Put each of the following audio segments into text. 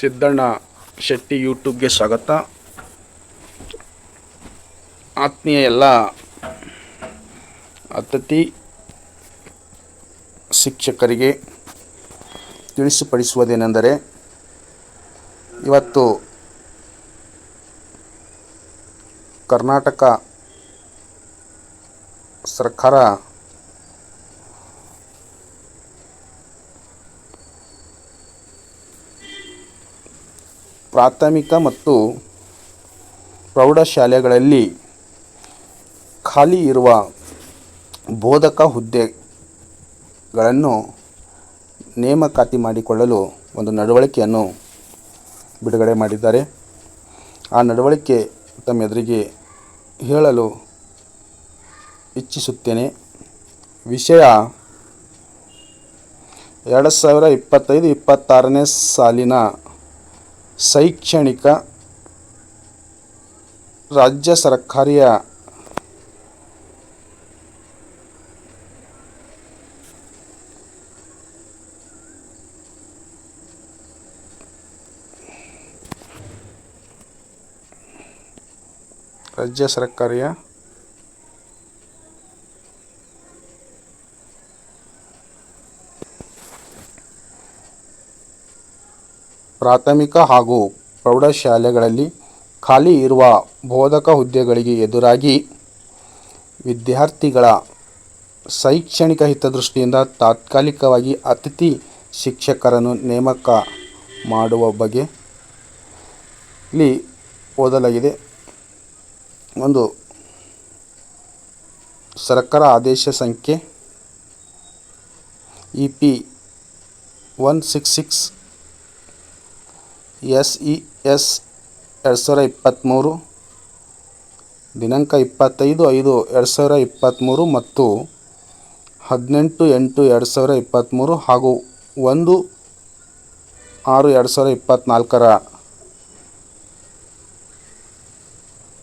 ಸಿದ್ದಣ್ಣ ಶೆಟ್ಟಿ ಯೂಟ್ಯೂಬ್ಗೆ ಸ್ವಾಗತ. ಆತ್ಮೀಯ ಎಲ್ಲ ಅತಿಥಿ ಶಿಕ್ಷಕರಿಗೆ ತಿಳಿಸಿಪಡಿಸುವುದೇನೆಂದರೆ, ಇವತ್ತು ಕರ್ನಾಟಕ ಸರ್ಕಾರ ಪ್ರಾಥಮಿಕ ಮತ್ತು ಪ್ರೌಢಶಾಲೆಗಳಲ್ಲಿ ಖಾಲಿ ಇರುವ ಬೋಧಕ ಹುದ್ದೆಗಳನ್ನು ನೇಮಕಾತಿ ಮಾಡಿಕೊಳ್ಳಲು ಒಂದು ನಡವಳಿಕೆಯನ್ನು ಬಿಡುಗಡೆ ಮಾಡಿದ್ದಾರೆ. ಆ ನಡವಳಿಕೆ ತಮ್ಮ ಎದುರಿಗೆ ಹೇಳಲು ಇಚ್ಛಿಸುತ್ತೇನೆ. ವಿಷಯ 2025-26ನೇ ಸಾಲಿನ ಶೈಕ್ಷಣಿಕ ರಾಜ್ಯ ಸರ್ಕಾರಿಯ ಪ್ರಾಥಮಿಕ ಹಾಗೂ ಪ್ರೌಢಶಾಲೆಗಳಲ್ಲಿ ಖಾಲಿ ಇರುವ ಬೋಧಕ ಹುದ್ದೆಗಳಿಗೆ ಎದುರಾಗಿ ವಿದ್ಯಾರ್ಥಿಗಳ ಶೈಕ್ಷಣಿಕ ಹಿತದೃಷ್ಟಿಯಿಂದ ತಾತ್ಕಾಲಿಕವಾಗಿ ಅತಿಥಿ ಶಿಕ್ಷಕರನ್ನು ನೇಮಕ ಮಾಡುವ ಬಗ್ಗೆ ಇಲ್ಲಿ ಓದಲಾಗಿದೆ. ಒಂದು ಸರ್ಕಾರ ಆದೇಶ ಸಂಖ್ಯೆ EP 166 SES 2023 ದಿನಾಂಕ 25/5/2023 ಮತ್ತು 18/8/2023 ಹಾಗೂ 1/6/2024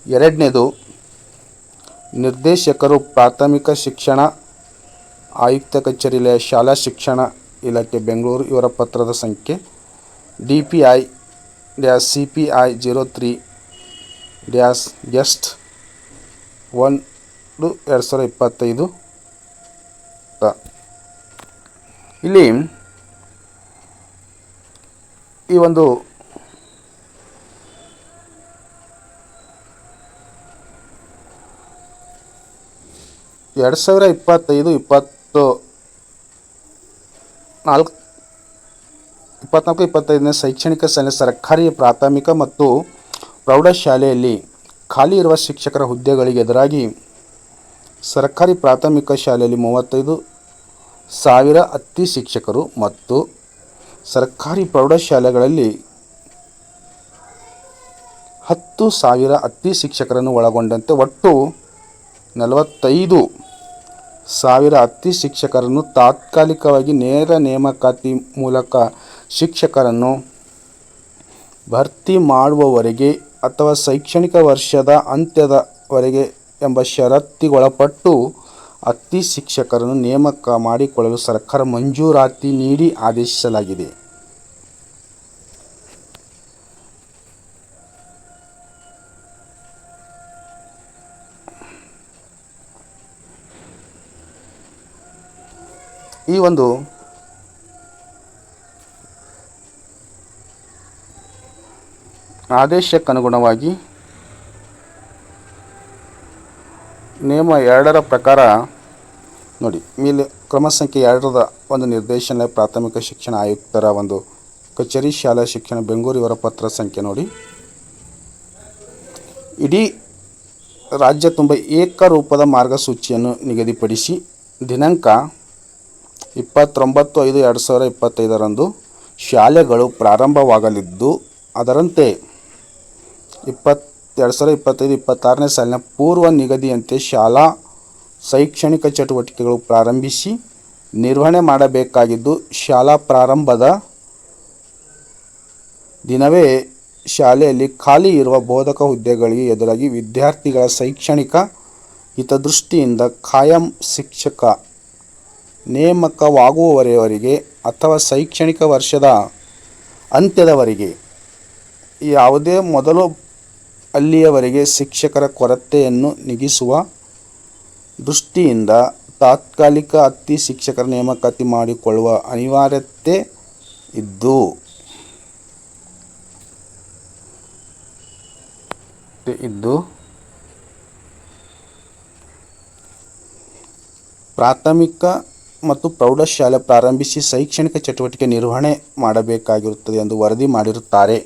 ಎರಡನೇದು ನಿರ್ದೇಶಕರು ಪ್ರಾಥಮಿಕ ಶಿಕ್ಷಣ ಆಯುಕ್ತ ಕಚೇರಿಯ ಶಾಲಾ ಶಿಕ್ಷಣ ಇಲಾಖೆ ಬೆಂಗಳೂರು ಇವರ ಪತ್ರದ ಸಂಖ್ಯೆ DPI-CPI 03-1/2025. ಇಲ್ಲಿ ಈ ಒಂದು ಎರಡು 2024-25ನೇ ಶೈಕ್ಷಣಿಕ ಸಾಲಿನ ಸರ್ಕಾರಿ ಪ್ರಾಥಮಿಕ ಮತ್ತು ಪ್ರೌಢಶಾಲೆಯಲ್ಲಿ ಖಾಲಿ ಇರುವ ಶಿಕ್ಷಕರ ಹುದ್ದೆಗಳಿಗೆ ಎದುರಾಗಿ ಸರ್ಕಾರಿ ಪ್ರಾಥಮಿಕ ಶಾಲೆಯಲ್ಲಿ 35,000 ಅತಿಥಿ ಶಿಕ್ಷಕರು ಮತ್ತು ಸರ್ಕಾರಿ ಪ್ರೌಢಶಾಲೆಗಳಲ್ಲಿ 10,000 ಅತಿಥಿ ಶಿಕ್ಷಕರನ್ನು ಒಳಗೊಂಡಂತೆ ಒಟ್ಟು 45,000 ಅತಿಥಿ ಶಿಕ್ಷಕರನ್ನು ತಾತ್ಕಾಲಿಕವಾಗಿ ನೇರ ನೇಮಕಾತಿ ಮೂಲಕ ಶಿಕ್ಷಕರನ್ನು ಭರ್ತಿ ಮಾಡುವವರೆಗೆ ಅಥವಾ ಶೈಕ್ಷಣಿಕ ವರ್ಷದ ಅಂತ್ಯದವರೆಗೆ ಎಂಬ ಷರತ್ತಿಗೊಳಪಟ್ಟು ಅತಿಥಿ ಶಿಕ್ಷಕರನ್ನು ನೇಮಕ ಮಾಡಿಕೊಳ್ಳಲು ಸರ್ಕಾರ ಮಂಜೂರಾತಿ ನೀಡಿ ಆದೇಶಿಸಲಾಗಿದೆ. ಈ ಒಂದು ಆದೇಶಕ್ಕನುಗುಣವಾಗಿ ನಿಯಮ 2ರ ಪ್ರಕಾರ ನೋಡಿ, ಮೇಲೆ ಕ್ರಮ ಸಂಖ್ಯೆ 2ರ ಒಂದು ನಿರ್ದೇಶನ ಪ್ರಾಥಮಿಕ ಶಿಕ್ಷಣ ಆಯುಕ್ತರ ಒಂದು ಕಚೇರಿ ಶಾಲಾ ಶಿಕ್ಷಣ ಬೆಂಗಳೂರು ಇವರ ಪತ್ರ ಸಂಖ್ಯೆ ನೋಡಿ, ಇಡೀ ರಾಜ್ಯ ತುಂಬ ಏಕರೂಪದ ಮಾರ್ಗಸೂಚಿಯನ್ನು ನಿಗದಿಪಡಿಸಿ ದಿನಾಂಕ 29/5/2025 ಶಾಲೆಗಳು ಪ್ರಾರಂಭವಾಗಲಿದ್ದು, ಅದರಂತೆ 2025-26ನೇ ಸಾಲಿನ ಪೂರ್ವ ನಿಗದಿಯಂತೆ ಶಾಲಾ ಶೈಕ್ಷಣಿಕ ಚಟುವಟಿಕೆಗಳು ಪ್ರಾರಂಭಿಸಿ ನಿರ್ವಹಣೆ ಮಾಡಬೇಕಾಗಿದ್ದು, ಶಾಲಾ ಪ್ರಾರಂಭದ ದಿನವೇ ಶಾಲೆಯಲ್ಲಿ ಖಾಲಿ ಇರುವ ಬೋಧಕ ಹುದ್ದೆಗಳಿಗೆ ಎದುರಾಗಿ ವಿದ್ಯಾರ್ಥಿಗಳ ಶೈಕ್ಷಣಿಕ ಹಿತದೃಷ್ಟಿಯಿಂದ ಖಾಯಂ ಶಿಕ್ಷಕ ನೇಮಕವಾಗುವವರೆಗೆ ಅಥವಾ ಶೈಕ್ಷಣಿಕ ವರ್ಷದ ಅಂತ್ಯದವರೆಗೆ ಯಾವುದೇ ಮೊದಲು ಅಲ್ಲಿಯವರೆಗೆ ಶಿಕ್ಷಕರ ಕೊರತೆಯನ್ನು ನೀಗಿಸುವ ದೃಷ್ಟಿಯಿಂದ ತಾತ್ಕಾಲಿಕ ಅತಿಥಿ ಶಿಕ್ಷಕರ ನೇಮಕಾತಿ ಮಾಡಿಕೊಳ್ಳುವ ಅನಿವಾರ್ಯತೆ ಇದ್ದು ಪ್ರಾಥಮಿಕ ಮತ್ತು ಪ್ರೌಢಶಾಲೆ ಪ್ರಾರಂಭಿಸಿ ಶೈಕ್ಷಣಿಕ ಚಟುವಟಿಕೆ ನಿರ್ವಹಣೆ ಮಾಡಬೇಕಾಗಿರುತ್ತದೆ ಎಂದು ವರದಿ ಮಾಡಿರುತ್ತಾರೆ.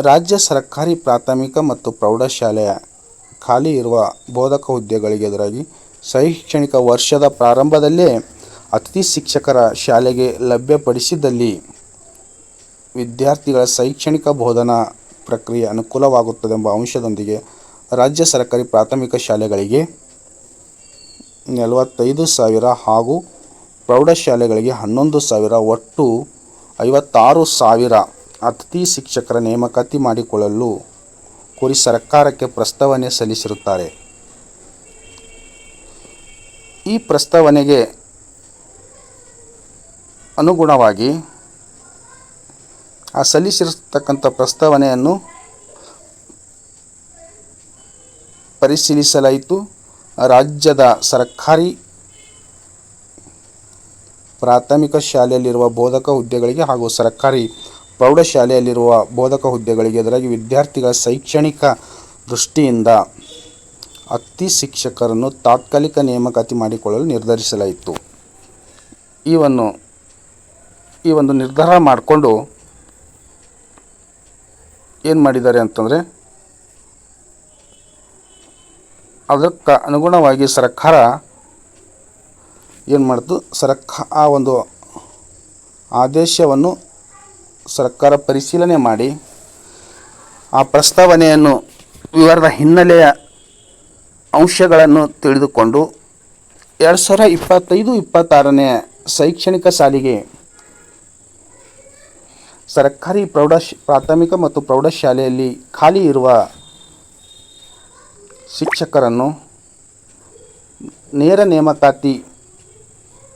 ರಾಜ್ಯ ಸರ್ಕಾರಿ ಪ್ರಾಥಮಿಕ ಮತ್ತು ಪ್ರೌಢಶಾಲೆಯ ಖಾಲಿ ಇರುವ ಬೋಧಕ ಹುದ್ದೆಗಳಿಗೆ ಎದುರಾಗಿ ಶೈಕ್ಷಣಿಕ ವರ್ಷದ ಪ್ರಾರಂಭದಲ್ಲೇ ಅತಿಥಿ ಶಿಕ್ಷಕರ ಶಾಲೆಗೆ ಲಭ್ಯಪಡಿಸಿದಲ್ಲಿ ವಿದ್ಯಾರ್ಥಿಗಳ ಶೈಕ್ಷಣಿಕ ಬೋಧನಾ ಪ್ರಕ್ರಿಯೆ ಅನುಕೂಲವಾಗುತ್ತದೆಂಬ ಅಂಶದೊಂದಿಗೆ ರಾಜ್ಯ ಸರ್ಕಾರಿ ಪ್ರಾಥಮಿಕ ಶಾಲೆಗಳಿಗೆ 45,000 ಹಾಗೂ ಪ್ರೌಢಶಾಲೆಗಳಿಗೆ 11,000 ಒಟ್ಟು 56,000 ಅತಿಥಿ ಶಿಕ್ಷಕರ ನೇಮಕಾತಿ ಮಾಡಿಕೊಳ್ಳಲು ಕೋರಿ ಸರ್ಕಾರಕ್ಕೆ ಪ್ರಸ್ತಾವನೆ ಸಲ್ಲಿಸಿರುತ್ತಾರೆ. ಈ ಪ್ರಸ್ತಾವನೆಗೆ ಅನುಗುಣವಾಗಿ ಸಲ್ಲಿಸಿರತಕ್ಕಂಥ ಪ್ರಸ್ತಾವನೆಯನ್ನು ಪರಿಶೀಲಿಸಲಾಯಿತು. ರಾಜ್ಯದ ಸರ್ಕಾರಿ ಪ್ರಾಥಮಿಕ ಶಾಲೆಯಲ್ಲಿರುವ ಬೋಧಕ ಹುದ್ದೆಗಳಿಗೆ ಹಾಗೂ ಸರ್ಕಾರಿ ಪ್ರೌಢಶಾಲೆಯಲ್ಲಿರುವ ಬೋಧಕ ಹುದ್ದೆಗಳಿಗೆ ಎದುರಾಗಿ ವಿದ್ಯಾರ್ಥಿಗಳ ಶೈಕ್ಷಣಿಕ ದೃಷ್ಟಿಯಿಂದ ಅತಿಥಿ ಶಿಕ್ಷಕರನ್ನು ತಾತ್ಕಾಲಿಕ ನೇಮಕಾತಿ ಮಾಡಿಕೊಳ್ಳಲು ನಿರ್ಧರಿಸಲಾಯಿತು. ಈ ಒಂದು ನಿರ್ಧಾರ ಮಾಡಿಕೊಂಡು ಏನು ಮಾಡಿದ್ದಾರೆ ಅಂತಂದರೆ, ಅದಕ್ಕೆ ಅನುಗುಣವಾಗಿ ಸರ್ಕಾರ ಏನು ಮಾಡ್ತು, ಆ ಒಂದು ಆದೇಶವನ್ನು ಸರ್ಕಾರ ಪರಿಶೀಲನೆ ಮಾಡಿ ಆ ಪ್ರಸ್ತಾವನೆಯನ್ನು ವಿವರದ ಹಿನ್ನೆಲೆಯ ಅಂಶಗಳನ್ನು ತಿಳಿದುಕೊಂಡು 2025-26ನೇ ಶೈಕ್ಷಣಿಕ ಸಾಲಿಗೆ ಸರ್ಕಾರಿ ಪ್ರಾಥಮಿಕ ಮತ್ತು ಪ್ರೌಢಶಾಲೆಯಲ್ಲಿ ಖಾಲಿ ಇರುವ ಶಿಕ್ಷಕರನ್ನು ನೇರ ನೇಮಕಾತಿ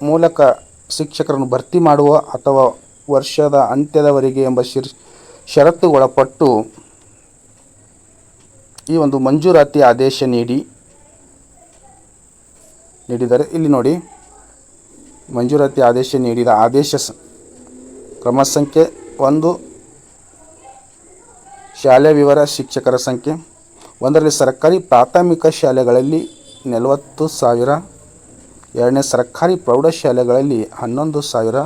ಮೂಲಕ ಶಿಕ್ಷಕರನ್ನು ಭರ್ತಿ ಮಾಡುವ ಅಥವಾ ವರ್ಷದ ಅಂತ್ಯದವರೆಗೆ ಎಂಬ ಷರತ್ತುಗೊಳಪಟ್ಟು ಈ ಒಂದು ಮಂಜೂರಾತಿ ಆದೇಶ ನೀಡಿದರೆ ಇಲ್ಲಿ ನೋಡಿ, ಮಂಜೂರಾತಿ ಆದೇಶ ನೀಡಿದ ಆದೇಶ ಕ್ರಮ ಸಂಖ್ಯೆ 1 ಶಾಲೆ ವಿವರ ಶಿಕ್ಷಕರ ಸಂಖ್ಯೆ 1ರಲ್ಲಿ ಸರ್ಕಾರಿ ಪ್ರಾಥಮಿಕ ಶಾಲೆಗಳಲ್ಲಿ 40,000, 2ನೇ ಸರ್ಕಾರಿ ಪ್ರೌಢಶಾಲೆಗಳಲ್ಲಿ 11,000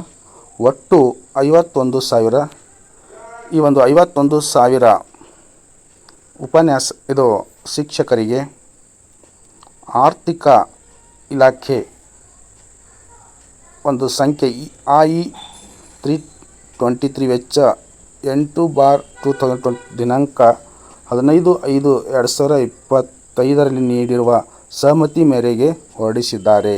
ಒಟ್ಟು 51,000. ಈ ಒಂದು 51,000 ಇದು ಶಿಕ್ಷಕರಿಗೆ ಆರ್ಥಿಕ ಇಲಾಖೆ ಒಂದು ಸಂಖ್ಯೆ IE323 ವೆಚ್ಚ 8/2020 ದಿನಾಂಕ 15/5/2025ರಲ್ಲಿ ನೀಡಿರುವ ಸಹಮತಿ ಮೇರೆಗೆ ಹೊರಡಿಸಿದ್ದಾರೆ.